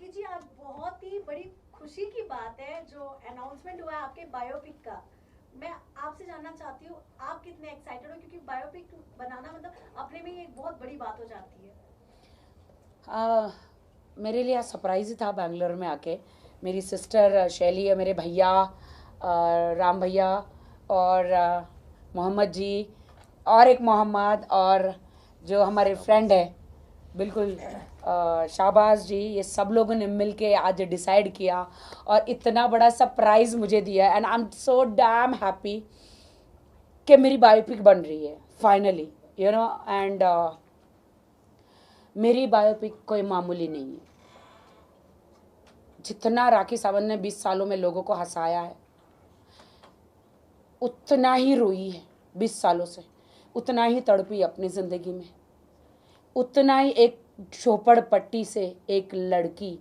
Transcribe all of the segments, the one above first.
राखी जी, आज बहुत ही बड़ी खुशी की बात है जो अनाउंसमेंट हुआ है आपके बायोपिक का। मैं आपसे जानना चाहती हूँ आप कितने एक्साइटेड हो, क्योंकि बायोपिक बनाना मतलब अपने में ही एक बहुत बड़ी बात हो जाती है। मेरे लिए सरप्राइज ही था बैंगलोर में आके। मेरी सिस्टर शैली है, मेरे भैया राम भैया और मोहम्मद जी और एक मोहम्मद और जो हमारे फ्रेंड है बिल्कुल शाहबाज जी, ये सब लोगों ने मिल के आज डिसाइड किया और इतना बड़ा सरप्राइज़ मुझे दिया। And I am so damn happy कि मेरी बायोपिक बन रही है फाइनली, यू नो। एंड मेरी बायोपिक कोई मामूली नहीं है। जितना राखी सावंत ने 20 सालों में लोगों को हंसाया है, उतना ही रोई है 20 सालों से, उतना ही तड़पी अपनी ज़िंदगी में, उतना ही एक झोपड़पट्टी से एक लड़की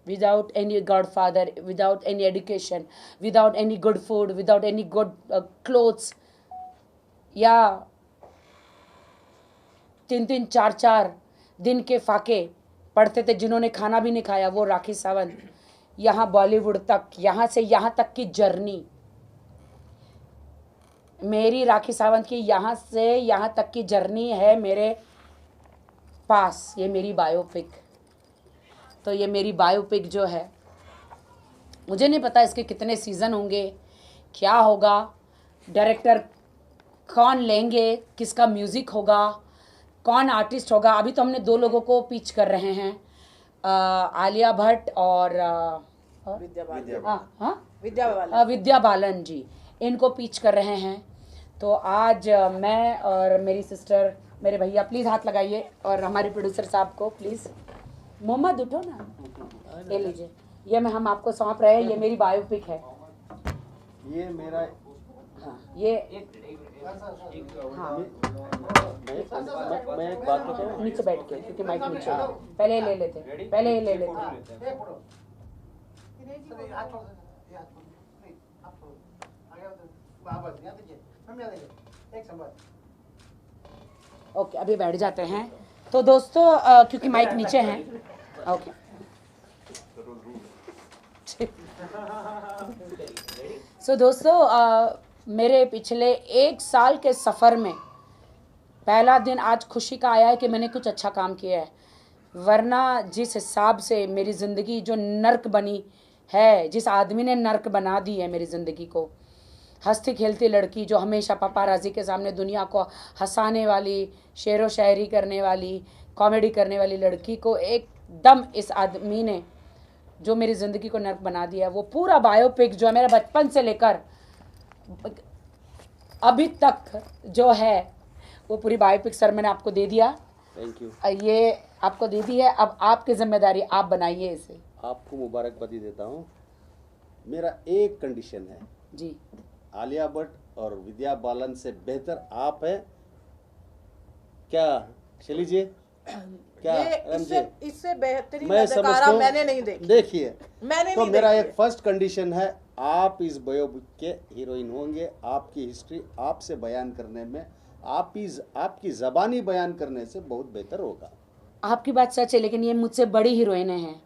without any godfather, without any education, without any good food, without any good clothes, या 3-3 4-4 दिन के फाके पढ़ते थे, जिन्होंने खाना भी नहीं खाया, वो राखी सावंत यहाँ बॉलीवुड तक, यहाँ से यहाँ तक की जर्नी, मेरी राखी सावंत की यहाँ से यहाँ तक की जर्नी है मेरे पास। ये मेरी बायोपिक, तो ये मेरी बायोपिक जो है, मुझे नहीं पता इसके कितने सीज़न होंगे, क्या होगा, डायरेक्टर कौन लेंगे, किसका म्यूज़िक होगा, कौन आर्टिस्ट होगा। अभी तो हमने 2 लोगों को पिच कर रहे हैं, आलिया भट्ट और विद्या बालन जी, इनको पिच कर रहे हैं। तो आज मैं और मेरी सिस्टर, मेरे भैया, प्लीज़ हाथ लगाइए, और हमारे प्रोड्यूसर साहब को प्लीज़, मोहम्मद उठो ना, ले लीजिए। ये मैं हम आपको सौंप रहे हैं, ये मेरी बायोपिक है। ये मेरा, हाँ, ये हाँ, मैं एक बात बताऊं, नीचे बैठ के, क्योंकि माइक नीचे है। पहले ले लेते, पहले ले लेते। ओके, अभी बैठ जाते हैं। तो दोस्तों, क्योंकि माइक नीचे हैं, ओके। सो दोस्तों, मेरे पिछले 1 साल के सफ़र में पहला दिन आज खुशी का आया है कि मैंने कुछ अच्छा काम किया है, वरना जिस हिसाब से मेरी ज़िंदगी जो नर्क बनी है, जिस आदमी ने नर्क बना दी है मेरी ज़िंदगी को, हंसती खेलती लड़की जो हमेशा पापाराजी के सामने दुनिया को हंसाने वाली, शेरो शायरी करने वाली, कॉमेडी करने वाली लड़की को एकदम इस आदमी ने जो मेरी ज़िंदगी को नर्क बना दिया है। वो पूरा बायोपिक जो है मेरा बचपन से लेकर अभी तक जो है, वो पूरी बायोपिक सर मैंने आपको दे दिया। Thank you. ये आपको दे दी है, अब आपकी जिम्मेदारी, आप बनाइए इसे। आपको मुबारकबादी देता हूँ। मेरा एक कंडीशन है जी, आलिया भट्ट और विद्या बालन से बेहतर आप है क्या शैली जी? क्या इससे बेहतरीन मैं अदाकारा मैंने नहीं देखी। देखिए, मैंने तो नहीं मेरा देखी। एक फर्स्ट कंडीशन है, आप इस बायोपिक के हीरोइन होंगे। आपकी हिस्ट्री आपसे बयान करने में, आपकी ज़बानी बयान करने से बहुत बेहतर होगा। आपकी बात सच है, लेकिन ये मुझसे बड़ी हीरोइनें हैं।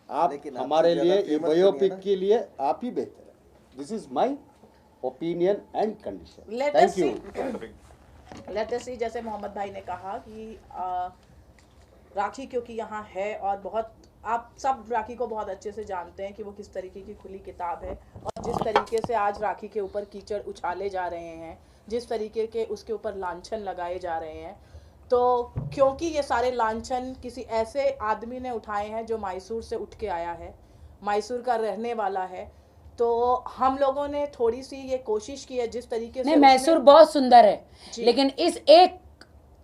आप हमारे लिए, ये बायोपिक के लिए आप ही बेहतर है। This is my opinion and condition. Thank you. Let us see, जैसे मोहम्मद भाई ने कहा कि राखी क्योंकि यहाँ है, और बहुत आप सब राखी को बहुत अच्छे से जानते हैं कि वो किस तरीके की खुली किताब है, और जिस तरीके से आज राखी के ऊपर कीचड़ उछाले जा रहे हैं, जिस तरीके के उसके ऊपर लांछन लगाए जा रहे हैं, तो क्योंकि ये सारे लांछन किसी ऐसे आदमी ने उठाए हैं जो मैसूर से उठ के आया है, मैसूर का रहने वाला है, तो हम लोगों ने थोड़ी सी ये कोशिश की है जिस तरीके से नहीं, मैसूर बहुत सुंदर है, लेकिन इस एक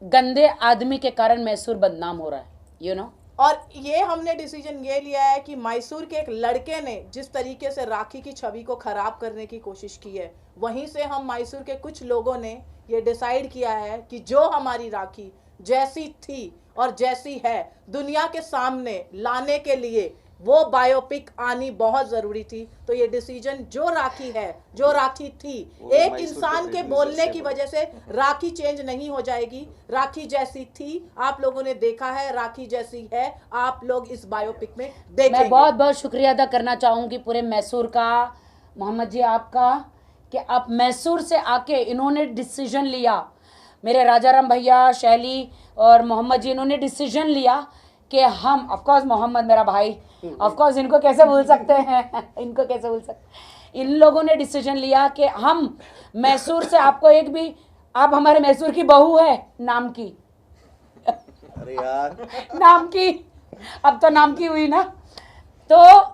गंदे आदमी के कारण मैसूर बदनाम हो रहा है, यू नो। और ये हमने डिसीजन ये लिया है कि मैसूर के एक लड़के ने जिस तरीके से राखी की छवि को खराब करने की कोशिश की है, वहीं से हम मैसूर के कुछ लोगों ने ये डिसाइड किया है कि जो हमारी राखी जैसी थी और जैसी है दुनिया के सामने लाने के लिए वो बायोपिक आनी बहुत जरूरी थी। तो ये डिसीजन जो राखी है, जो राखी थी, एक इंसान के बोलने की वजह से राखी चेंज नहीं हो जाएगी। राखी जैसी थी आप लोगों ने देखा है, राखी जैसी है आप लोग इस बायोपिक में देखेंगे। मैं बहुत बहुत शुक्रिया अदा करना चाहूँगी पूरे मैसूर का, मोहम्मद जी आपका, कि आप मैसूर से आके इन्होंने डिसीजन लिया, मेरे राजाराम भैया, शैली और मोहम्मद जी, इन्होंने डिसीजन लिया कि हम, ऑफ कोर्स मोहम्मद मेरा भाई, ऑफ कोर्स इनको कैसे भूल सकते हैं इनको कैसे भूल सकते, इन लोगों ने डिसीजन लिया कि हम मैसूर से आपको एक भी, आप हमारे मैसूर की बहू है नाम की अरे यार नाम की, अब तो नाम की हुई ना, तो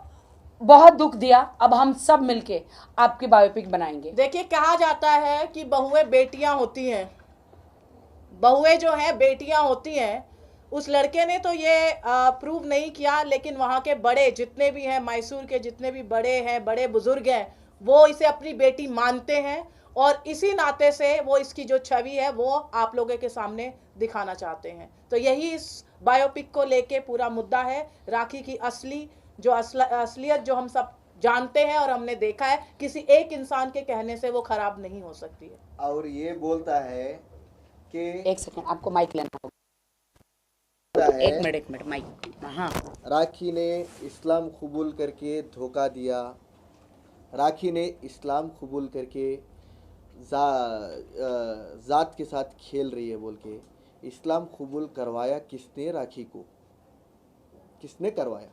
बहुत दुख दिया। अब हम सब मिलके आपकी बायोपिक बनाएंगे। देखिए, कहा जाता है कि बहुएं बेटियां होती हैं, बहुएं जो हैं बेटियां होती हैं। उस लड़के ने तो ये प्रूव नहीं किया, लेकिन वहाँ के बड़े जितने भी हैं, मैसूर के जितने भी बड़े हैं, बड़े बुजुर्ग हैं, वो इसे अपनी बेटी मानते हैं और इसी नाते से वो इसकी जो छवि है वो आप लोगों के सामने दिखाना चाहते हैं। तो यही इस बायोपिक को लेके पूरा मुद्दा है। राखी की असली जो असलियत जो हम सब जानते हैं और हमने देखा है, किसी एक इंसान के कहने से वो खराब नहीं हो सकती है। और ये बोलता है कि एक सेकंड, आपको माइक लेना होगा। एक मिनट माइक। हाँ, राखी ने इस्लाम कबूल करके धोखा दिया, राखी ने इस्लाम कबूल करके ज़ात के साथ खेल रही है बोल के। इस्लाम कबूल करवाया किसने? राखी को। किसने करवाया?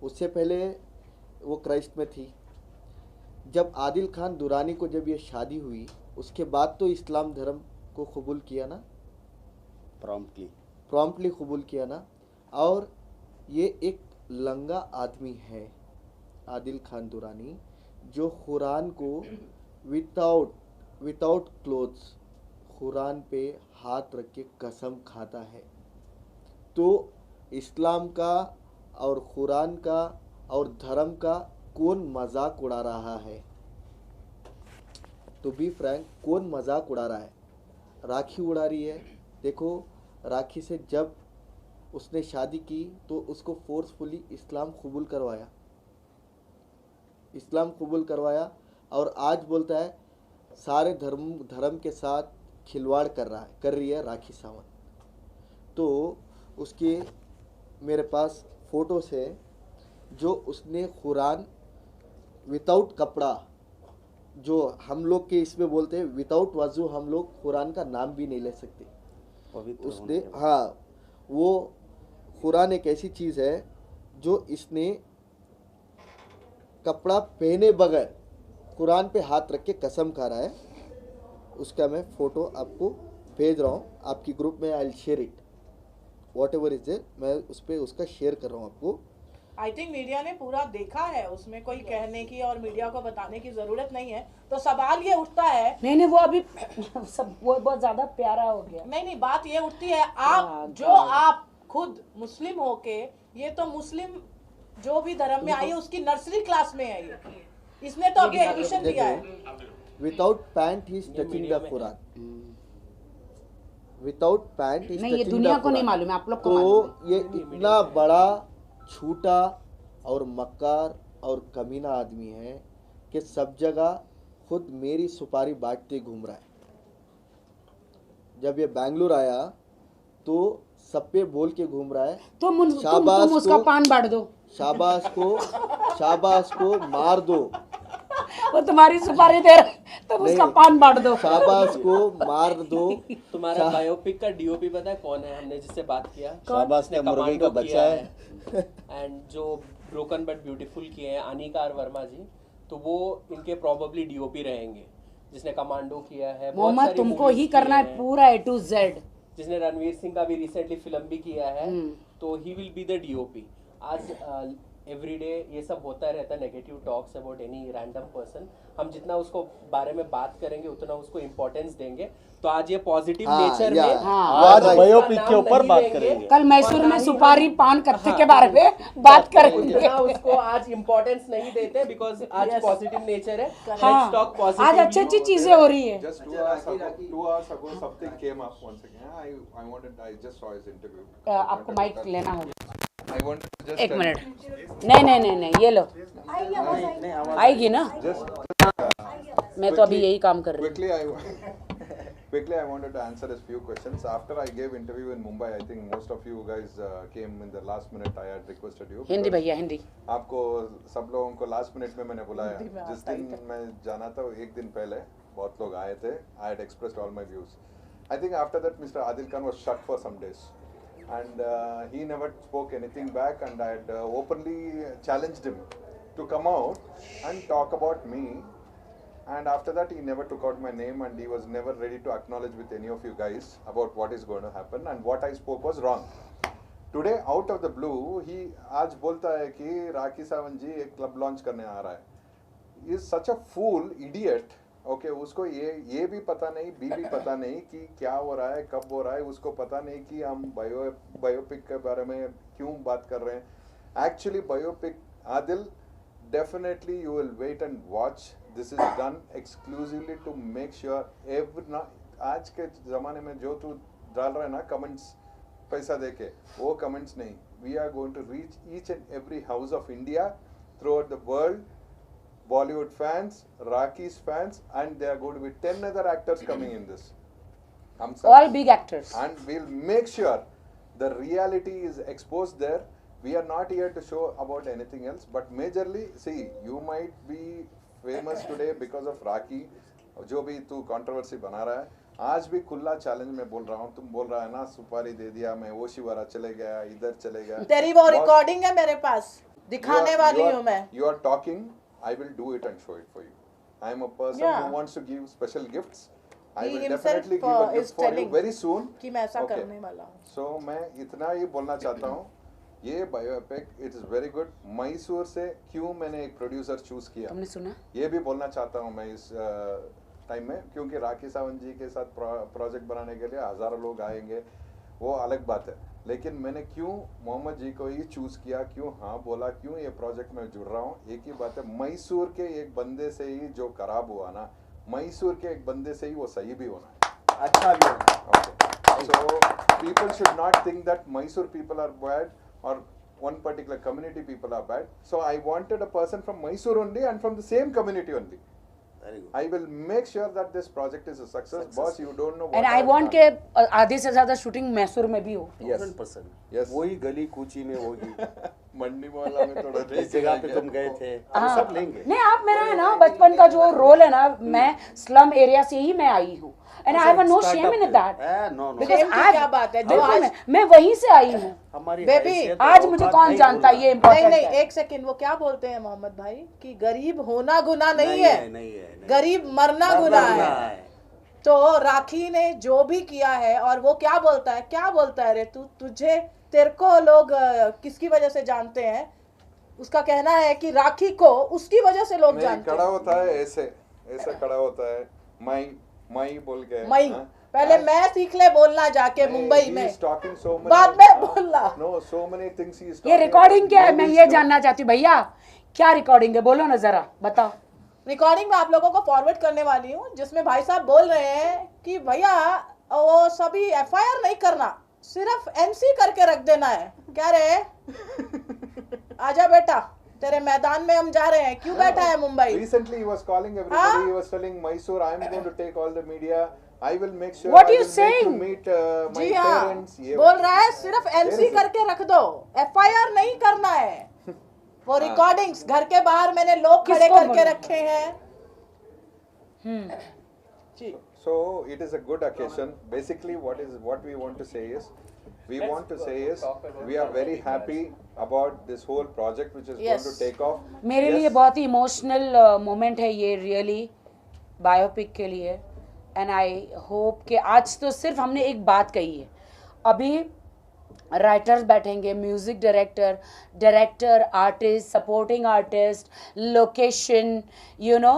उससे पहले वो क्राइस्ट में थी। जब आदिल खान दुरानी को जब ये शादी हुई, उसके बाद तो इस्लाम धर्म को कबूल किया ना, प्रॉम्प्टली कबूल किया ना। और ये एक लंगा आदमी है आदिल खान दुरानी, जो कुरान को विदाउट क्लोथ्स कुरान पे हाथ रख के कसम खाता है। तो इस्लाम का और कुरान का और धर्म का कौन मजाक उड़ा रहा है? तो बी फ्रैंक, कौन मजाक उड़ा रहा है? राखी उड़ा रही है। देखो, राखी से जब उसने शादी की तो उसको फोर्सफुली इस्लाम कबूल करवाया, और आज बोलता है सारे धर्म के साथ खिलवाड़ कर रही है राखी सावंत। तो उसके मेरे पास फ़ोटोस है जो उसने कुरान विदाउट कपड़ा, जो हम लोग के इसमें बोलते हैं विदाउट वजू हम लोग कुरान का नाम भी नहीं ले सकते। उसने, हाँ, वो कुरान एक ऐसी चीज़ है जो इसने कपड़ा पहने बगैर कुरान पे हाथ रख के कसम खा रहा है। उसका मैं फ़ोटो आपको भेज रहा हूँ आपकी ग्रुप में। I will share it, whatever is there, मैं उस पर उसका शेयर कर रहा हूँ आपको। आई थिंक मीडिया ने पूरा देखा है, उसमें कोई कहने की और मीडिया को बताने की जरूरत नहीं है। तो सवाल ये उठता है, नहीं वो अभी सब वो बहुत ज्यादा प्यारा हो गया। नहीं, बात ये उठती है, आप खुद मुस्लिम होके, ये तो मुस्लिम जो भी धर्म में आई है उसकी नर्सरी क्लास में है ये, इसने तो अभी एडमिशन दिया है। Without pant he is touching the Quran, without pant is नहीं, ये टचिंग दुनिया द को नहीं कुरान। मालूम है, आप लोग को मालूम तो ये इतना बड़ा झूठा और मक्कार और कमीना आदमी है कि सब जगह खुद मेरी सुपारी बांटते घूम रहा है। जब ये बेंगलुरु आया तो सब पे बोल के घूम रहा है, तुम उसका पान बांट दो, शाबाश को मार दो, वो तुम्हारी सुपारी दे रहा, तुम उसका पान बांट दो, शाबाश को मार दो। तुम्हारा बायोपिक का डीओपी पता है कौन है? हमने जिससे बात किया, शाबाश का मुर्गे का बच्चा है। एंड जो ब्रोकन बट ब्यूटीफुल किए हैं अनिकार वर्मा जी, तो वो इनके प्रोबेबली डीओपी रहेंगे। जिसने कमांडो किया है, बहुत मोहम्मद सारी तुमको movies ही की करना है हैं। पूरा A to Z। जिसने रणवीर सिंह का भी रिसेंटली फिल्म भी किया है, तो he will be the DOP. आज एवरीडे ये सब होता रहता है, negative talks about any random person. हम जितना उसको बारे में बात करेंगे उतना उसको इम्पोर्टेंस देंगे। तो आज ये पॉजिटिव नेचर में आज बायोपिक के ऊपर बात करेंगे। कल मैसूर में सुपारी पान कत्थे के बारे में बात करेंगे। उतना उसको आज इम्पोर्टेंस नहीं देते बिकॉज आज पॉजिटिव नेचर है। हाँ, Let's talk positively. आज अच्छी अच्छी चीजें हो रही है। Just 2 hours ago, something came up once again. I just saw his interview. आपको माइक लेना होगा। I want to just एक मिनट, नहीं, ये लो, आएगी आवाज, आएगी आएगी ना, just मैं तो अभी यही काम कर रही हूँ. quickly I wanted to answer a few questions. After I gave interview in Mumbai, I think most of you guys came in the last minute. I had requested you. Hindi because भैया, हिंदी. आपको सब लोगों को लास्ट मिनट में मैंने बुलाया. हिंदी में जिस आता ही दिन मैं जाना था एक दिन पहले बहुत लोग आए थे. I had expressed all my views. I think after that Mr. Adil Khan was shut for some days, and he never spoke anything back. And I had openly challenged him to come out and talk about me. And after that, he never took out my name, and he was never ready to acknowledge with any of you guys about what is going to happen, and what I spoke was wrong. Today, out of the blue, he आज बोलता है कि राखी सावंत जी एक club launch करने आ रहा है. He is such a fool, idiot. Okay, उसको ये भी पता नहीं, भी पता नहीं कि क्या हो रहा है, कब हो रहा है. उसको पता नहीं कि हम बायोपिक के बारे में क्यों बात कर रहे हैं. Actually, biopic Adil, definitely you will wait and watch. This is done exclusively to make sure आज के ज़माने में जो तू डाल रहा है ना कमेंट्स पैसा देके, वो कमेंट्स नहीं. We are going to reach each and every house of India throughout the world. Bollywood fans, Rakhi's fans, and there are going to be 10 other actors coming in this. All big actors. And we'll make sure the reality is exposed there. We are not here to show about anything else, but majorly, see, you might be famous today because of Rakhi, जो भी तू controversy बना रहा है. आज भी खुला challenge में बोल रहा हूँ. तुम बोल रहा है ना सुपारी दे दिया, मैं ओशिवारा चले गया, इधर चले गया. तेरी वो रिकॉर्डिंग है मेरे पास, दिखाने वाली हूँ मैं. You are talking, I will do it and show it for you. I am a person who wants to give special gifts. I will definitely give a gift for you very soon. कि मैं ऐसा करने वाला हूँ. So मैं इतना ही बोलना चाहता हूँ. ये biopic it is very good. Mysore से क्यों मैंने एक प्रोड्यूसर चूज किया, तुमने सुना? ये भी बोलना चाहता हूँ मैं इस टाइम में, क्योंकि राखी सावंत जी के साथ प्रोजेक्ट बनाने के लिए हजारों लोग आएंगे, वो अलग बात है. लेकिन मैंने क्यों मोहम्मद जी को ही चूज किया, क्यों हाँ बोला, क्यों ये प्रोजेक्ट में जुड़ रहा हूँ, एक ही बात है. मैसूर के एक बंदे से ही जो खराब हुआ ना, मैसूर के एक बंदे से ही वो सही भी होना है, अच्छा भी होना है. So people should not think that Mysore people are bad or one particular community people are bad. So I wanted a person from Mysore only and from the same community only. Very good. I will make sure that this project is a success. Boss, you don't know what. And I want के आधे से ज़्यादा shooting Mysore में भी हो. 100%. Yes. वही गली कूची में होगी. मंडी मोहल्ला में थोड़ा जिस जगह पे तुम गए थे, सब लेंगे. नहीं, आप मेरा है ना बचपन का जो रोल है ना, मैं स्लम एरिया से ही मैं आई हूँ. And I have no shame in that. No. Because आज क्या बात है, जो आज मैं वहीं से आई हूँ. बेबी, आज मुझे कौन जानता है, ये इम्पोर्टेंट नहीं, है. एक सेकंड, वो क्या बोलते हैं मोहम्मद भाई कि गरीब होना गुनाह नहीं है, गरीब मरना गुनाह है. तो राखी ने जो भी किया है, और वो क्या बोलता है रे तुझे, तेरे को लोग किसकी वजह से जानते हैं. उसका कहना है कि राखी को उसकी वजह से लोग जानते हैं. खड़ा होता है ऐसे खड़ा होता है, मई बोल के. मई पहले मैं सीख ले बोलना जाके मुंबई में, so बाद में बोलना. No, so many things he is ये रिकॉर्डिंग क्या है, मैं ये जानना चाहती हूँ भैया, क्या रिकॉर्डिंग है, बोलो ना जरा, बताओ. रिकॉर्डिंग में आप लोगों को फॉरवर्ड करने वाली हूँ, जिसमें भाई साहब बोल रहे हैं कि भैया वो सभी एफआईआर नहीं करना, सिर्फ एमसी करके रख देना है. क्या रे, आजा बेटा, तेरे मैदान में हम जा रहे हैं. क्यों बैठा है Mumbai? Recently he was calling everybody. He was telling Mysore, I am going to take all the media. I will make sure. What I you will saying? make to meet my जी हाँ, parents. ये बोल रहा है सिर्फ MC करके रख दो, FIR नहीं करना है. वो रिकॉर्डिंग्स घर के बाहर मैंने लोग खड़े करके रखे हैं. So it is a good occasion. Basically, what we want to say is, we are very happy about this whole project which is going to take off. मेरे लिए बहुत ही इमोशनल मोमेंट है ये, रियली बायोपिक के लिए. And I hope कि आज तो सिर्फ हमने एक बात कही है, अभी राइटर्स बैठेंगे, music director, artist, supporting artist, location, you know,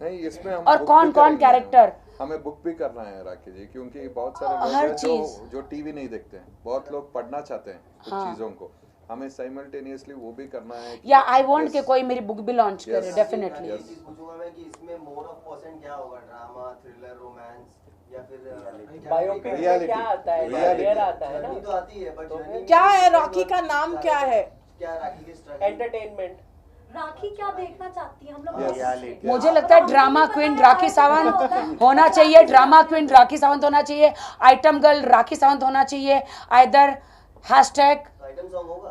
नहीं इसमें हम और कौन कैरेक्टर. हमें बुक भी करना है राखी जी, क्योंकि बहुत सारे लोग हैं जो टीवी नहीं देखते हैं, बहुत लोग पढ़ना चाहते हैं कुछ चीजों को, हमें साइमल्टेनियसली वो भी करना है. या आई वांट कि कोई मेरी बुक भी लॉन्च करे, डेफिनेटली. पूछूंगा मैं कि इसमें मोर ऑफ परसेंट क्या होगा, ड्रामा, थ्रिलर, रोमांस या फिर बायोपिक में Reality. क्या आता है, Reality. रियल आता है जर्नी ना, तो आती है बट तो जर्नी क्या है रॉकी का नाम क्या है? क्या राखी के स्ट्रगल एंटरटेनमेंट। राखी क्या देखना चाहती है हम लोग Yes. reality. मुझे लगता है ड्रामा क्वीन राखी सावंत होना चाहिए, ड्रामा क्वीन राखी सावंत होना चाहिए, आइटम गर्ल राखी सावंत होना चाहिए, आइदर हैशटैग आइटम सॉन्ग होगा?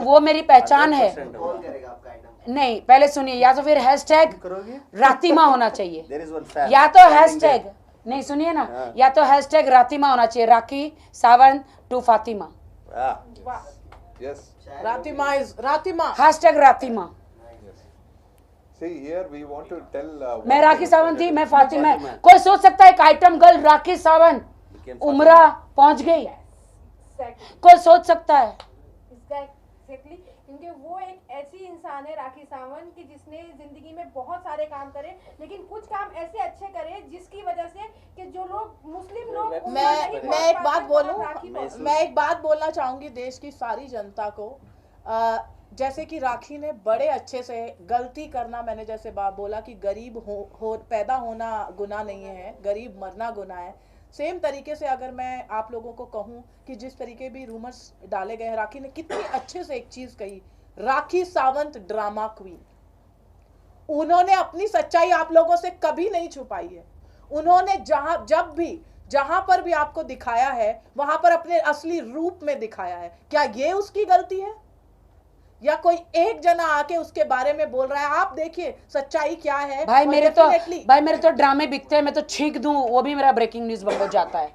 वो मेरी पहचान है। कौन करेगा आपका आइटम? नहीं, पहले सुनिए, या तो फिर हैशटैग करोगे? रातिमा होना चाहिए, There is one fan. या तो हैशटैग, नहीं सुनिए ना, या तो हैशटैग रातिमा होना चाहिए, Rakhi Sawant to Fatima, Ah. Yes. Ratima hashtag Ratima. See here we want to tell. मैं राखी सावंत थी, मैं फातिमा। कोई सोच सकता है एक आइटम गर्ल राखी सावंत उमरा पहुंच गई? कोई सोच सकता है? एग्जैक्टली, क्योंकि वो एक ऐसी इंसान है राखी सावंत की जिसने जिंदगी में बहुत सारे काम करे, लेकिन कुछ काम ऐसे अच्छे करे जिसकी वजह से कि जो लोग मुस्लिम लोग मैं एक बात बोलूं, मैं एक बात बोलना चाहूंगी देश की सारी जनता को। जैसे कि राखी ने बड़े अच्छे से, गलती करना, मैंने जैसे बात बोला कि गरीब हो पैदा होना गुनाह नहीं है, गरीब मरना गुनाह है। सेम तरीके से अगर मैं आप लोगों को कहूं कि जिस तरीके भी रूमर्स डाले गए हैं, राखी ने कितनी अच्छे से एक चीज कही, राखी सावंत ड्रामा क्वीन। उन्होंने अपनी सच्चाई आप लोगों से कभी नहीं छुपाई है। उन्होंने जहां पर भी आपको दिखाया है वहां पर अपने असली रूप में दिखाया है। क्या ये उसकी गलती है या कोई एक जना आके उसके बारे में बोल रहा है? आप देखिए सच्चाई क्या है। भाई और मेरे तो ड्रामे बिकते हैं, मैं तो छींक दूं वो भी मेरा ब्रेकिंग न्यूज बन जाता है।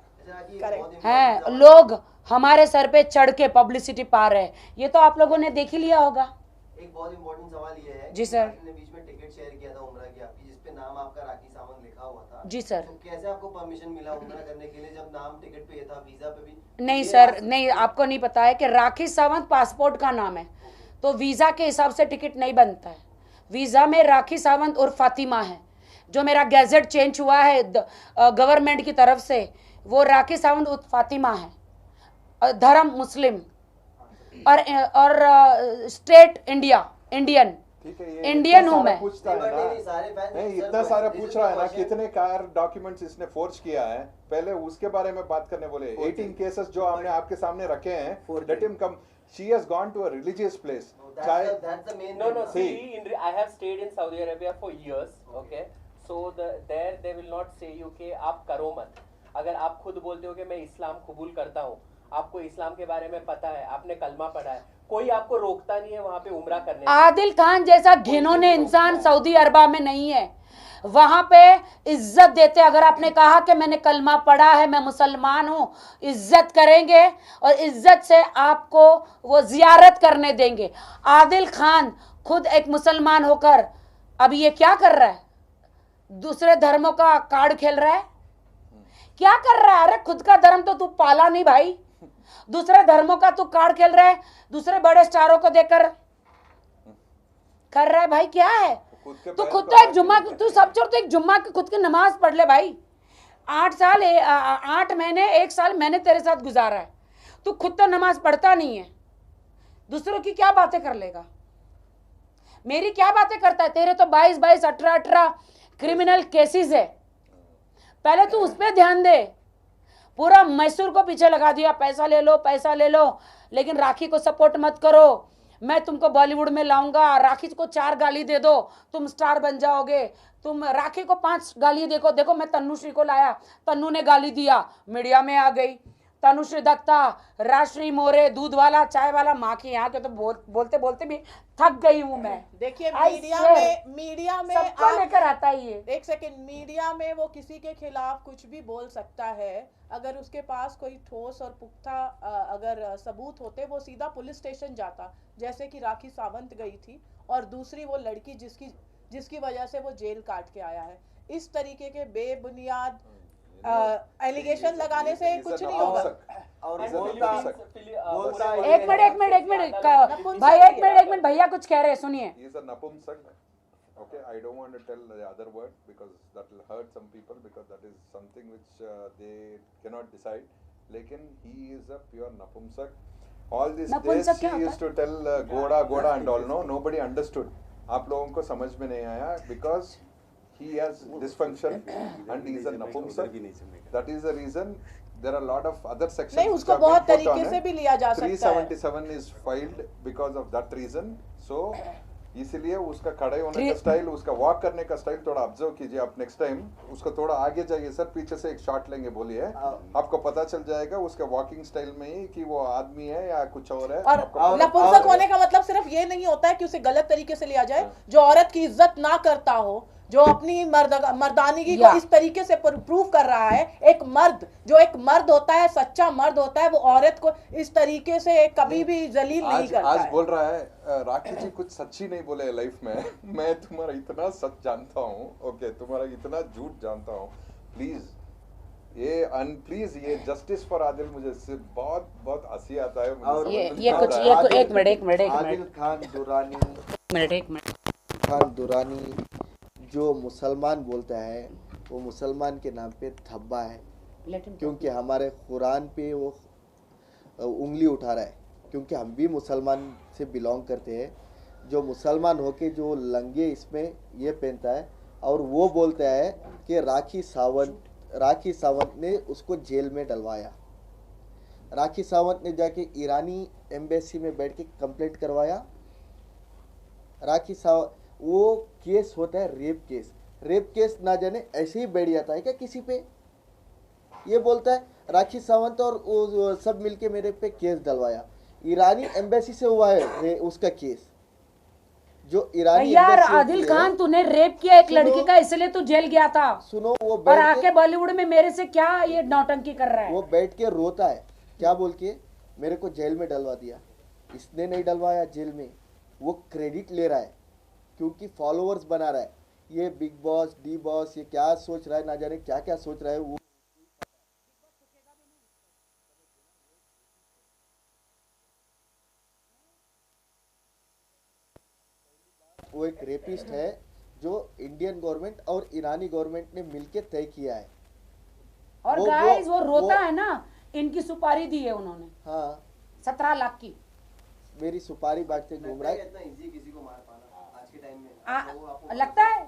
करेक्ट हैं लोग हमारे सर पे चढ़ के पब्लिसिटी पा रहे हैं, ये तो आप लोगों ने देख ही लिया होगा। एक बहुत इंपॉर्टेंट सवाल ये है जी कि सर। आपने बीच में टिकट शेयर किया था उमरा की आपकी, जिसपे नाम आपका राखी सावंत लिखा हुआ था। जी सर। तो कैसे आपको परमिशन मिला उमरा करने के लिए जब नाम टिकट पे ये था, वीजा पे भी? नहीं सर, नहीं, आपको नहीं पता है कि राखी सावंत पासपोर्ट का नाम है, तो वीजा के हिसाब से टिकट नहीं बनता है। वीजा में राखी सावंत और फातिमा है। जो मेरा गैजेट चेंज हुआ है गवर्नमेंट की तरफ से, वो राखी सावंत और फातिमा है। धर्म मुस्लिम और स्टेट इंडियन ठीक है, ये इंडियन इतना हूं सारा मैं। पूछता है नहीं, ना, सारे फैन नहीं इतना सारा पूछ रहा है ना, कितने कार डॉक्यूमेंट्स इसने फोर्ज किया है, पहले उसके बारे में बात करने बोले। 18 केसेस जो हमने आपके सामने रखे हैं, let him come. She has gone to a religious place. That's the main No, thing. see, I have stayed in Saudi Arabia for years, okay? So there they will not say you कि आप करो मत। अगर आप खुद बोलते हो कि मैं इस्लाम कबूल करता हूँ, आपको इस्लाम के बारे में पता है, आपने कलमा पढ़ा है, कोई आपको रोकता नहीं है वहाँ पे उम्रा करने से। आदिल खान जैसा घिनौने इंसान सऊदी अरबा में नहीं है। वहां पे इज्जत देते, अगर आपने कहा कि मैंने कलमा पढ़ा है, मैं मुसलमान हूं, इज्जत करेंगे और इज्जत से आपको वो जियारत करने देंगे। आदिल खान खुद एक मुसलमान होकर अभी ये क्या कर रहा है? दूसरे धर्मों का कार्ड खेल रहा है, क्या कर रहा है? अरे खुद का धर्म तो तू पाला नहीं भाई, दूसरे धर्मों का तू कार्ड खेल रहा है, दूसरे बड़े स्टारों को देखकर कर रहा है भाई। क्या है तू? खुद तो एक जुम्मा, तू सब छोड़, तो एक जुम्मा की खुद की नमाज पढ़ ले भाई। 8 महीने 1 साल मैंने तेरे साथ गुजारा है, तू खुद तो नमाज पढ़ता नहीं है, दूसरों की क्या बातें कर लेगा? मेरी क्या बातें करता है? तेरे तो 22, 18 क्रिमिनल केसेस है। पहले तू उस पर ध्यान दे। पूरा मैसूर को पीछे लगा दिया, पैसा ले लो, लेकिन राखी को सपोर्ट मत करो। मैं तुमको बॉलीवुड में लाऊंगा, राखी को 4 गाली दे दो, तुम स्टार बन जाओगे। तुम राखी को 5 गाली देखो मैं तनुश्री को लाया, तन्नू ने गाली दिया, मीडिया में आ गई। तनुश्री दत्ता, राजश्री मोरे, दूध वाला, चाय वाला, माँ की यहाँ के तो बोलते भी थक गई हूँ मैं। देखिए मीडिया में सबको लेकर आता है ये। एक सेकंड, मीडिया में वो किसी के खिलाफ कुछ भी बोल सकता है, अगर उसके पास कोई ठोस और पुख्ता अगर सबूत होते, वो सीधा पुलिस स्टेशन जाता, जैसे कि राखी सावंत गई थी, और दूसरी वो लड़की जिसकी वजह से वो जेल काट के आया है। इस तरीके के बेबुनियाद एलिगेशन लगाने से कुछ नहीं होगा। और एक मिनट भाई, एक मिनट भैया कुछ कह रहे हैं, सुनिए। He is a napumsak. Okay, I don't want to tell the other word because that will hurt some people, because that is something which they cannot decide. Lekin he is a pure napumsak. All these days नपुंसक क्या he होता used to tell goda and all. No, nobody understood. आप लोगों को समझ में नहीं आया because he has dysfunction and he is a napumsak. That is the reason there are a lot of other sections. नहीं, which उसको have been बहुत put तरीके on से it. भी लिया जा सकता है। 377 is filed because of that reason. So इसीलिए उसका खड़े होने का स्टाइल, उसका वॉक करने का स्टाइल थोड़ा ऑब्जर्व कीजिए आप नेक्स्ट टाइम। उसको थोड़ा आगे जाइए सर, पीछे से एक शॉट लेंगे, बोलिए, आपको पता चल जाएगा उसका वॉकिंग स्टाइल में ही कि वो आदमी है या कुछ और है। और नपुंसक होने का मतलब सिर्फ ये नहीं होता है कि उसे गलत तरीके से लिया जाए। जो औरत की इज्जत ना करता हो, जो अपनी मर्दानगी को इस तरीके से प्रूव कर रहा है, एक मर्द जो एक मर्द होता है, सच्चा मर्द होता है, वो औरत को इस तरीके से कभी भी जलील नहीं करता आज है। बोल रहा है राखी जी कुछ सच्ची नहीं बोले लाइफ में। मैं तुम्हारा इतना सच जानता हूँ, ओके, तुम्हारा इतना झूठ जानता हूँ, प्लीज ये जस्टिस फॉर आदिल मुझे से बहुत बहुत हंसी आता है। और ये कुछ एक मिनट आदिल खान दुरानी जो मुसलमान बोलता है, वो मुसलमान के नाम पे धब्बा है, क्योंकि हमारे कुरान पे वो उंगली उठा रहा है, क्योंकि हम भी मुसलमान से बिलोंग करते हैं। जो मुसलमान होके जो लंगे इसमें ये पहनता है, और वो बोलता है कि राखी सावंत ने उसको जेल में डलवाया। राखी सावंत ने जाके ईरानी एम्बेसी में बैठ के कंप्लेंट करवाया। राखी सावंत, वो केस होता है रेप केस ना जाने ऐसे ही बैठ जाता है क्या किसी पे? ये बोलता है राखी सावंत और वो सब मिलके मेरे पे केस डलवाया। ईरानी एम्बेसी से हुआ है उसका केस, जो ईरानी यार एम्बेसी आदिल खान, तूने रेप किया एक लड़की का, इसलिए तू जेल गया था। सुनो, वो और आके बॉलीवुड में मेरे से क्या ये नौटंकी कर रहा है? वो बैठ के रोता है, क्या बोल के मेरे को जेल में डलवा दिया। इसने नहीं डलवाया जेल में, वो क्रेडिट ले रहा है क्योंकि फॉलोअर्स बना रहा है। ये बिग बॉस, डी बॉस, ये क्या सोच रहा है, ना जाने क्या क्या सोच रहा है वो। वो एक रेपिस्ट है जो इंडियन गवर्नमेंट और ईरानी गवर्नमेंट ने मिलके तय किया है। और गाइस वो रोता है ना, इनकी सुपारी दी है उन्होंने। हाँ, 17 लाख की मेरी सुपारी बांटते घूम रहा है। इतना इजी किसी को मार पाना आज के टाइम में लगता है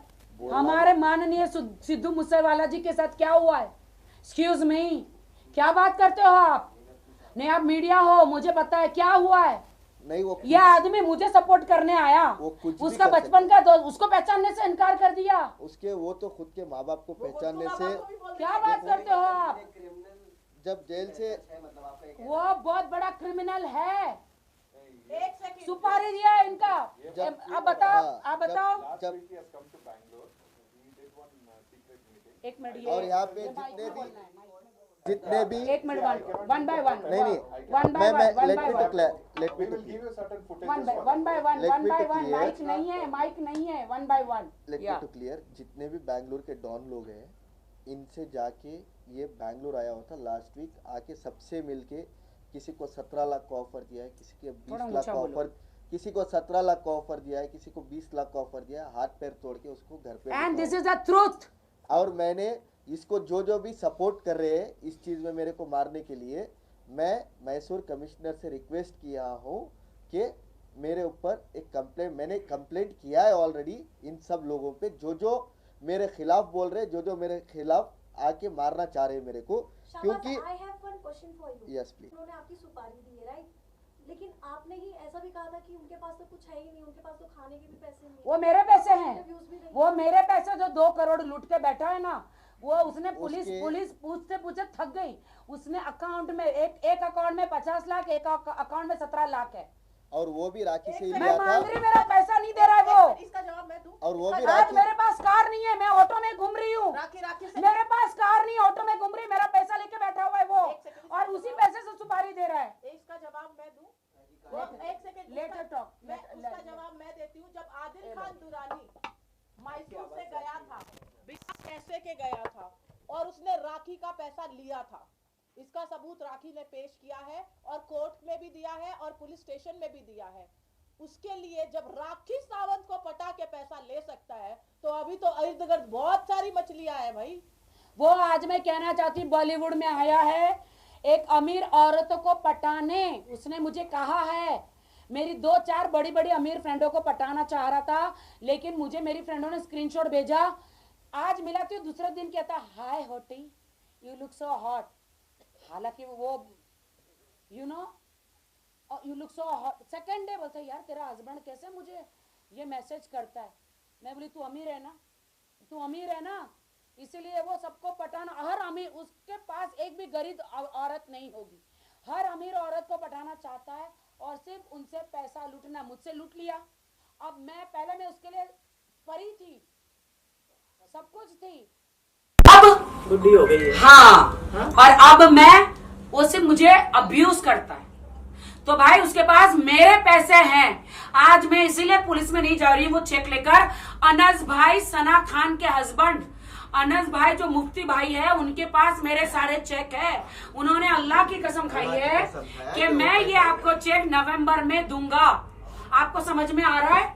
हमारे माननीय सिद्धू मूसेवाला जी के साथ क्या हुआ है? एक्सक्यूज मी, क्या बात करते हो आप? नहीं, आप मीडिया हो, मुझे पता है क्या हुआ है। नहीं, वो यह आदमी मुझे सपोर्ट करने आया, उसका बचपन का दोस्त, उसको पहचानने से इनकार कर दिया। उसके वो तो खुद के माँ बाप को पहचानने से। क्या बात करते हो आप? जब जेल से, वो बहुत बड़ा क्रिमिनल है। सुपारी दिया है इनका। आप बताओ एक मिनट। और यहाँ पे जितने भी एक मिनट, वन बाय वन, नहीं one by one, let me to clear. जितने भी बैंगलोर के डॉन लोग हैं, इनसे जाके ये बैंगलोर आया होता लास्ट वीक, आके सबसे मिलके किसी को 17 लाख का ऑफर दिया है, किसी के 20 लाख का ऑफर, किसी को 17 लाख का ऑफर दिया है, किसी को 20 लाख का ऑफर दिया है, हाथ पैर तोड़ के उसको घर पे। And this is the truth. और मैंने इसको जो भी सपोर्ट कर रहे हैं इस चीज़ में मेरे को मारने के लिए, मैं मैसूर कमिश्नर से रिक्वेस्ट किया हूँ कि मेरे ऊपर एक कंप्लेंट, मैंने कंप्लेंट किया है ऑलरेडी इन सब लोगों पे जो मेरे खिलाफ बोल रहे, जो मेरे खिलाफ आके मारना चाह रहे हैं मेरे को, क्योंकि यस प्लीज। उन्होंने आपकी सुपारी दी है, राइट? लेकिन आपने ही ऐसा भी कहा था कि उनके पास तो कुछ है ही नहीं, उनके पास तो खाने के भी पैसे नहीं। वो मेरे पैसे हैं, वो मेरे पैसे जो 2 करोड़ लूट के बैठा है ना, वो उसने पुलिस पूछते थक गई। उसने अकाउंट में एक अकाउंट में 50 लाख, एक अकाउंट में 17 लाख है। और वो भी राखी से ही मैं लिया था। मांग रही, मेरा पैसा नहीं दे रहा है वो। इसका जवाब मैं दूं? और वो भी आज मेरे पास कार नहीं है, मैं ऑटो में घूम रही हूँ। मेरे पास कार नहीं, ऑटो में घूम रही, मेरा पैसा लेके बैठा हुआ है वो, और उसी पैसे से सुपारी दे रहा है। इसका जवाब मैं दूं? एक सेकंड, लेटर टॉक। उसका जवाब मैं देती हूँ। जब आदिल खान दुरानी मैसूर से गया था, बिना पैसे के गया था, और उसने राखी का पैसा लिया था, इसका सबूत राखी ने पेश किया है और कोर्ट में भी दिया है और पुलिस स्टेशन में भी दिया है। उसके लिए जब राखी सावंत को पटा के पैसा ले सकता है, तो अभी तो इर्द गिर्द बहुत सारी मछलियां हैं भाई। वो आज मैं कहना चाहती, बॉलीवुड में आया है एक अमीर औरतों को पटाने। उसने मुझे कहा है, मेरी 2-4 बड़ी बड़ी अमीर फ्रेंडों को पटाना चाह रहा था, लेकिन मुझे मेरी फ्रेंडों ने स्क्रीनशॉट भेजा आज मिलाती हूँ, दूसरे दिन कहता हाय होटी यू लुक सो हॉट, हालांकि वो you know you look so hot. Second day बोलता है यार तेरा हस्बैंड कैसे मुझे ये मैसेज करता है। मैं बोली तू अमीर है ना, तू अमीर है ना, इसीलिए वो सबको पटाना। हर अमीर, उसके पास एक भी गरीब औरत नहीं होगी, हर अमीर औरत को पटाना चाहता है और सिर्फ उनसे पैसा लूटना। मुझसे लूट लिया। अब मैं पहले मैं उसके लिए परी थी, सब कुछ थी, अब बुढ़ी हो गई है। हाँ, और अब मैं, वो सिर्फ मुझे अब्यूज करता है। तो भाई उसके पास मेरे पैसे हैं। आज मैं इसीलिए पुलिस में नहीं जा रही हूँ वो चेक लेकर। अनस भाई, सना खान के हस्बैंड अनस भाई जो मुफ्ती भाई है, उनके पास मेरे सारे चेक है। उन्होंने अल्लाह की कसम खाई है कि मैं ये आपको चेक नवंबर में दूंगा। आपको समझ में आ रहा है?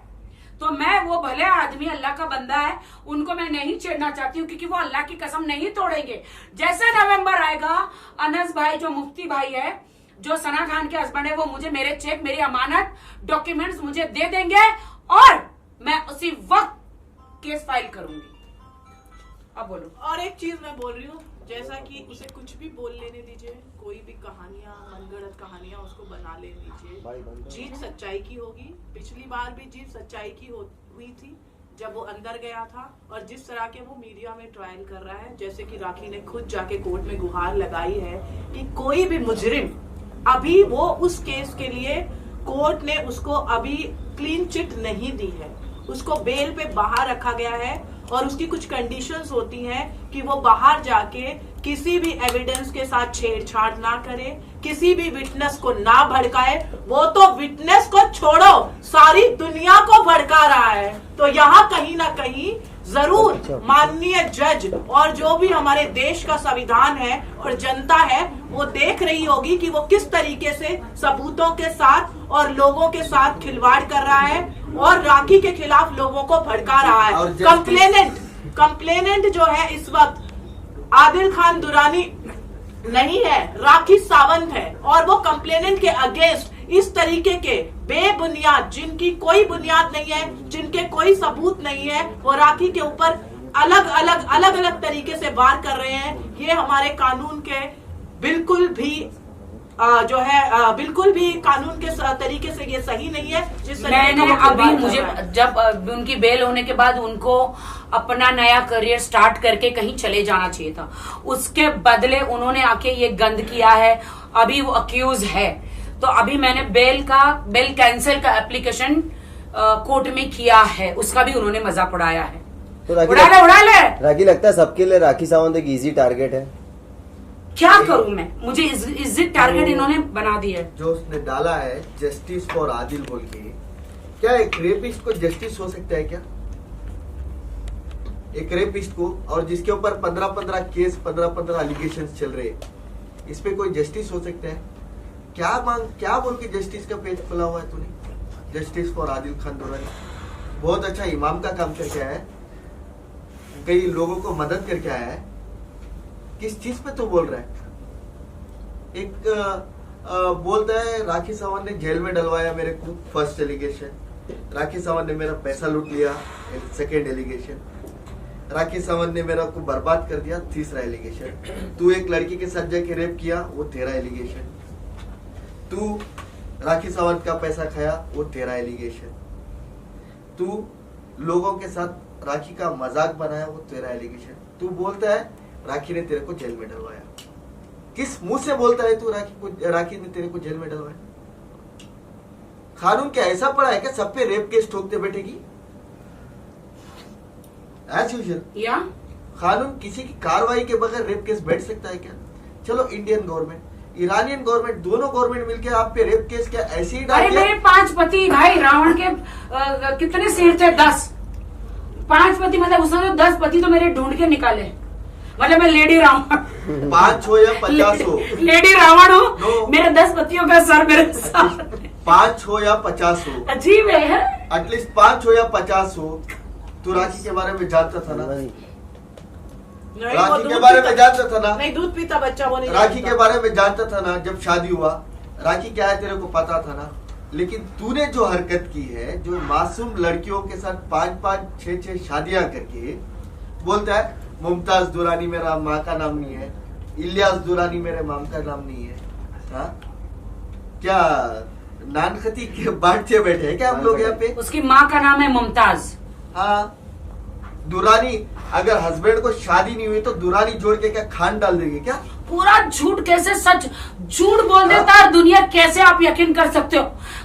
तो मैं, वो भले आदमी अल्लाह का बंदा है, उनको मैं नहीं छेड़ना चाहती हूँ क्योंकि वो अल्लाह की कसम नहीं तोड़ेंगे। जैसे नवंबर आएगा, अनस भाई जो मुफ्ती भाई है, जो सना खान के हस्बैंड है, वो मुझे मेरे चेक, मेरी अमानत, डॉक्यूमेंट्स मुझे दे देंगे और मैं उसी वक्त केस फाइल करूंगी। अब बोलो। और एक चीज मैं बोल रही हूँ, जैसा कि उसे कुछ भी बोल लेने दीजिए, कोई भी कहानियां, मनगढ़ंत कहानियां उसको बना लेने दीजिए। जीत सच्चाई की होगी। पिछली बार भी जीत सच्चाई की हुई थी जब वो अंदर गया था। और जिस तरह के वो मीडिया में ट्रायल कर रहा है, जैसे कि राखी ने खुद जाके कोर्ट में गुहार लगाई है कि कोई भी मुजरिम, अभी वो उस केस के लिए कोर्ट ने उसको अभी क्लीन चिट नहीं दी है, उसको बेल पे बाहर रखा गया है और उसकी कुछ कंडीशंस होती हैं कि वो बाहर जाके किसी भी एविडेंस के साथ छेड़छाड़ ना करे, किसी भी विटनेस को ना भड़काए। वो तो विटनेस को छोड़ो, सारी दुनिया को भड़का रहा है। तो यहाँ कहीं ना कहीं जरूर माननीय जज और जो भी हमारे देश का संविधान है और जनता है, वो देख रही होगी कि वो किस तरीके से सबूतों के साथ और लोगों के साथ खिलवाड़ कर रहा है और राखी के खिलाफ लोगों को भड़का रहा है। कंप्लेनेंट जो है इस वक्त आदिल खान दुरानी नहीं है, राखी सावंत है। और वो कंप्लेनेंट के अगेंस्ट इस तरीके के बेबुनियाद, जिनकी कोई बुनियाद नहीं है, जिनके कोई सबूत नहीं है, वो राखी के ऊपर अलग अलग तरीके से वार कर रहे हैं। ये हमारे कानून के बिल्कुल भी जो है बिल्कुल भी कानून के तरीके से ये सही नहीं है। जिस मैंने अभी, मुझे जब उनकी बेल होने के बाद उनको अपना नया करियर स्टार्ट करके कहीं चले जाना चाहिए था, उसके बदले उन्होंने आके ये गंद किया है। अभी वो अक्यूज है, तो अभी मैंने बेल कैंसिल का एप्लीकेशन कोर्ट में किया है, उसका भी उन्होंने मजाक उड़ाया है। तो उड़ा ले। राखी, लगता है सबके लिए राखी सावंत एक इजी टारगेट है। क्या करूं मैं, मुझे इज्जत टारगेट इन्होंने बना दिया है। जो उसने डाला है जस्टिस फॉर आदिल बोल के, क्या एक रेपिस्ट को जस्टिस हो सकता है क्या? एक रेपिस्ट को, और जिसके ऊपर 15 केस, 15 एलिगेशन चल रहे, इस पे कोई जस्टिस हो सकता है क्या बोल के जस्टिस का पेज खोला हुआ है तूने? जस्टिस फॉर आदिल खान दुरानी बहुत अच्छा इमाम का काम करके आया है, कई लोगों को मदद करके आया है। किस चीज पे तो बोल रहा है? एक बोलता है राखी सावंत ने जेल में डलवाया मेरे को, फर्स्ट एलिगेशन। राखी सावंत ने मेरा पैसा लूट लिया, सेकेंड एलिगेशन। राखी सावंत ने मेरा को बर्बाद कर दिया, तीसरा एलिगेशन। तू एक लड़की के साथ जाके रेप किया, वो तेरा एलिगेशन। तू राखी सावंत का पैसा खाया, वो तेरा एलिगेशन। तू लोगों के साथ राखी का मजाक बनाया, वो तेरा एलिगेशन। तू बोलता है राखी ने तेरे को जेल में डलवाया। किस मुंह से बोलता है तू राखी ने तेरे को जेल में डलवाया? कानून क्या ऐसा पड़ा है क्या सब पे रेप केस ठोकते बैठेगी? एज यूजुअल या कानून किसी की कार्रवाई के बगैर रेप केस बैठ सकता है क्या? चलो इंडियन गवर्नमेंट, ईरानियन गवर्नमेंट, दोनों गवर्नमेंट मिलकर आप पे रेप केस क्या ऐसे ही डाल? अरे मेरे 5 पति भाई, रावण के कितने सिर थे? 10। 5 पति, मतलब उसने 10 पति तो मेरे ढूंढ के निकाले। मतलब मैं लेडी रावण, 5 हो या 50 हो, लेडी रावण हूँ। मेरे 10 पतियों का सर मेरे साथ, 5 हो या 50 हो, अजीब है। एटलीस्ट 5 हो या 50 हो। तू राखी के बारे में जानता था ना? राखी के बारे में जानता था ना? नहीं, दूध पीता बच्चा वो नहीं। राखी के बारे में जानता था ना? जब शादी हुआ राखी क्या है तेरे को पता था ना? लेकिन तूने जो हरकत की है, जो मासूम लड़कियों के साथ 5-5, 6-6 शादियां करके बोलता है मुमताज दुरानी मेरा माँ का नाम नहीं है, इलियास दुरानी मेरे माम का नाम नहीं है। हाँ क्या नान खती के बांटते बैठे हैं क्या हम लोग यहाँ पे? उसकी माँ का नाम है मुमताज। हाँ दुरानी, अगर हस्बैंड को शादी नहीं हुई तो दुरानी जोड़ के क्या खान डाल देंगे क्या? पूरा झूठ कैसे सच झूठ बोल देता है दुनिया, कैसे आप यकीन कर सकते हो?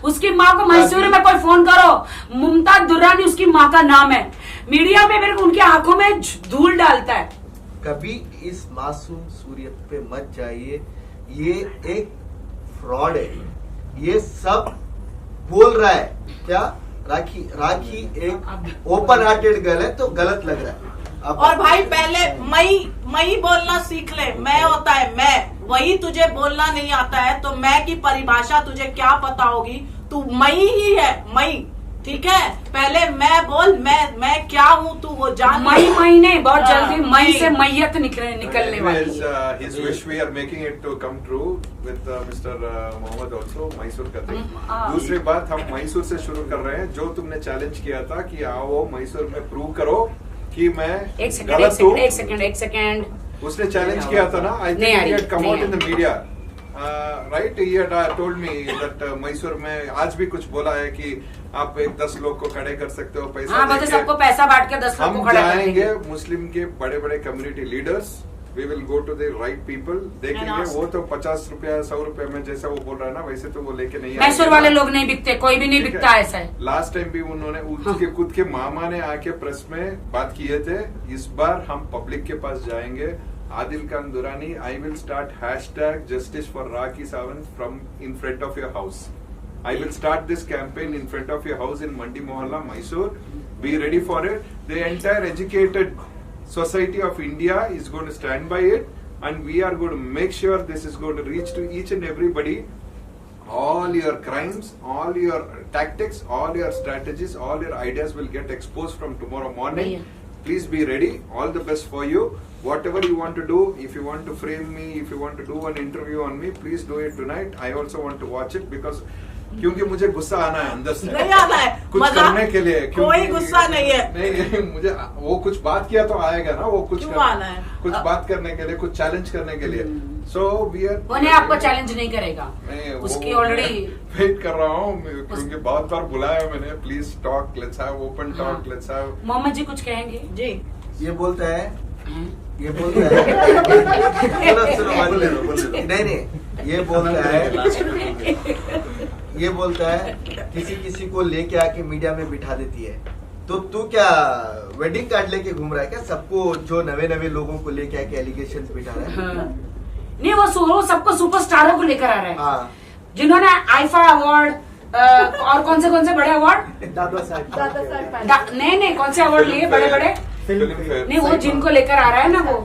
उसकी माँ को मैसूर में कोई फोन करो, मुमताज दुरानी उसकी माँ का नाम है। मीडिया में मेरे को उनकी आंखों में धूल डालता है। कभी इस मासूम सूरियत पे मत जाइए, ये एक फ्रॉड है, ये सब बोल रहा है क्या? राखी एक ओपन हार्टेड गर्ल है तो गलत लग रहा है। और भाई पहले मई बोलना सीख ले। मैं होता है मैं, वही तुझे बोलना नहीं आता है तो मैं की परिभाषा तुझे क्या पता होगी? तू मई ही है, मई, ठीक है? पहले मैं बोल, मैं क्या हूँ तू वो जान। मई नहीं, बहुत जल्दी मई से मैयत निकलने वाली है। His wish we are making it to come true with Mr. Mohammad also Mysore का thing। दूसरी बात हम मैसूर से शुरू कर रहे हैं। जो तुमने चैलेंज किया था कि आओ मैसूर में प्रूव करो कि मैं गलत हूँ। एक सेकंड उसने चैलेंज किया था ना, I think he had come out in the media, right? He had told me that Mysore में आज भी कुछ बोला है कि आप 10 लोग को खड़े कर सकते हो पैसा। हाँ, मतलब सबको पैसा बांट के 10 लोग को खड़े कर देंगे। हम जाएंगे मुस्लिम के बड़े बड़े community leaders, we will go to the right people, देखेंगे। वो तो 50 रुपया 100 रुपया में जैसा वो बोल रहा है ना, वैसे तो वो लेके नहीं आएंगे। मैसूर वाले लोग नहीं बिकते, कोई भी नहीं बिकता ऐसा है। लास्ट टाइम भी उन्होंने उसके खुद के मामा ने आके प्रेस में बात किए थे। इस बार हम पब्लिक के पास जाएंगे। Adil Khan Durrani, I will start hashtag justice for Rakhi Sawant from in front of your house. I will start this campaign in front of your house in Mandi Mohalla, Mysore. Be ready for it. The entire educated society of India is going to stand by it, and we are going to make sure this is going to reach to each and everybody. All your crimes, all your tactics, all your strategies, all your ideas will get exposed from tomorrow morning. Please be ready. All the best for you. Whatever you want to do, if you want to frame me, if you want to do an interview on me, please do it tonight. I also want to watch it because क्योंकि मुझे गुस्सा आना है अंदर से, नहीं आना है कुछ करने के लिए। कोई गुस्सा नहीं है। नहीं मुझे वो कुछ बात किया तो आएगा ना, वो कुछ आना है, कुछ बात करने के लिए, कुछ चैलेंज करने के लिए। सो वी आर, वो नहीं आपको चैलेंज नहीं करेगा, उसकी ऑलरेडी वेट कर रहा हूँ क्योंकि बहुत बार बुलाया मैंने। Please talk, let's have open talk, let's have. Mohammed ji कुछ कहेंगे? जी ये बोलता है नहीं ये बोलता है किसी को लेके आके मीडिया में बिठा देती है। तो तू क्या वेडिंग कार्ड लेके घूम रहा है क्या? सबको जो नवे लोगों को लेके आके एलिगेशन बिठा रहा है। हाँ। नहीं वो सबको सुपरस्टारों को लेकर आ रहा है। हाँ। जिन्होंने आईफा अवार्ड और कौन से बड़े अवार्ड, नहीं कौन से अवार्ड लिए बड़े नहीं, वो जिनको लेकर आ रहा है ना वो।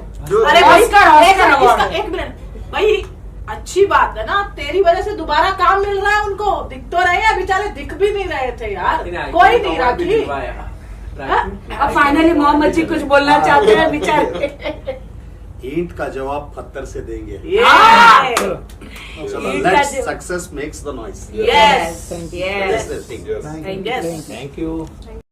अरे ऑस्कर एक मिनट भाई, अच्छी बात है ना, तेरी वजह से दोबारा काम मिल रहा है उनको। दिख तो रहे हैं, बेचारे दिख भी नहीं रहे थे यार, कोई नहीं। राखी अब फाइनली मोहम्मद जी कुछ बोलना चाहते हैं बेचारे। ईंट का जवाब पत्थर से देंगे। Success makes the noise. Yes That's the thing. Yes. Thank you. Thank you.